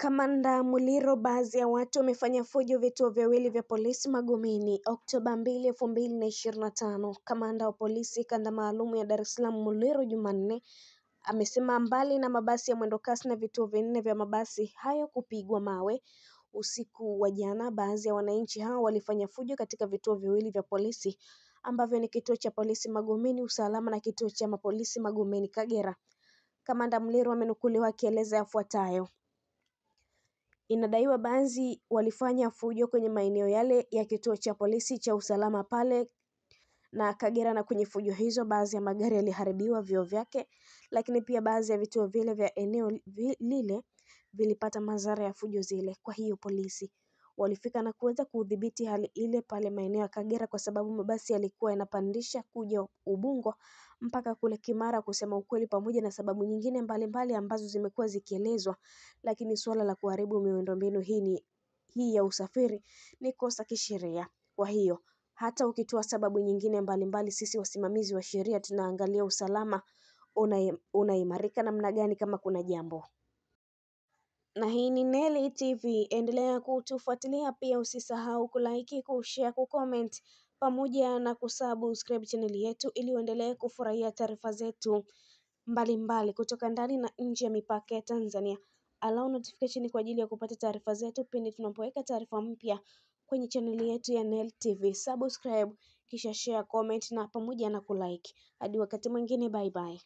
Kamanda Muliro, baadhi ya watu wamefanya fujo vituo viwili vya polisi Magomeni Oktoba 2, 2025. Kamanda wa polisi kanda maalum ya Dar es Salaam Muliro Jumanne amesema mbali na mabasi ya mwendokasi na vituo vinne vya mabasi hayo kupigwa mawe usiku wa jana, baadhi ya wananchi hao walifanya fujo katika vituo viwili vya polisi ambavyo ni kituo cha polisi Magomeni Usalama na kituo cha mapolisi Magomeni Kagera. Kamanda Muliro amenukuliwa akieleza yafuatayo. Inadaiwa baadhi walifanya fujo kwenye maeneo yale ya kituo cha polisi cha usalama pale na Kagera, na kwenye fujo hizo baadhi ya magari yaliharibiwa vioo vyake, lakini pia baadhi ya vituo vile vya eneo lile vilipata madhara ya fujo zile. Kwa hiyo polisi walifika na kuweza kudhibiti hali ile pale maeneo ya Kagera, kwa sababu mabasi yalikuwa yanapandisha kuja Ubungo mpaka kule Kimara, kusema ukweli, pamoja na sababu nyingine mbalimbali ambazo zimekuwa zikielezwa, lakini suala la kuharibu miundombinu hii ya usafiri ni kosa kisheria. Kwa hiyo hata ukitoa sababu nyingine mbalimbali, sisi wasimamizi wa sheria tunaangalia usalama unaimarika namna gani kama kuna jambo. Na hii ni Neli TV, endelea kutufuatilia, pia usisahau kulike, kushare, kucomment pamoja na kusubscribe channel yetu ili uendelee kufurahia taarifa zetu mbalimbali kutoka ndani na nje ya mipaka ya Tanzania. Allow notification kwa ajili ya kupata taarifa zetu pindi tunapoweka taarifa mpya kwenye channel yetu ya Neli TV. Subscribe kisha share, comment na pamoja na kulike. Hadi wakati mwingine, bye bye.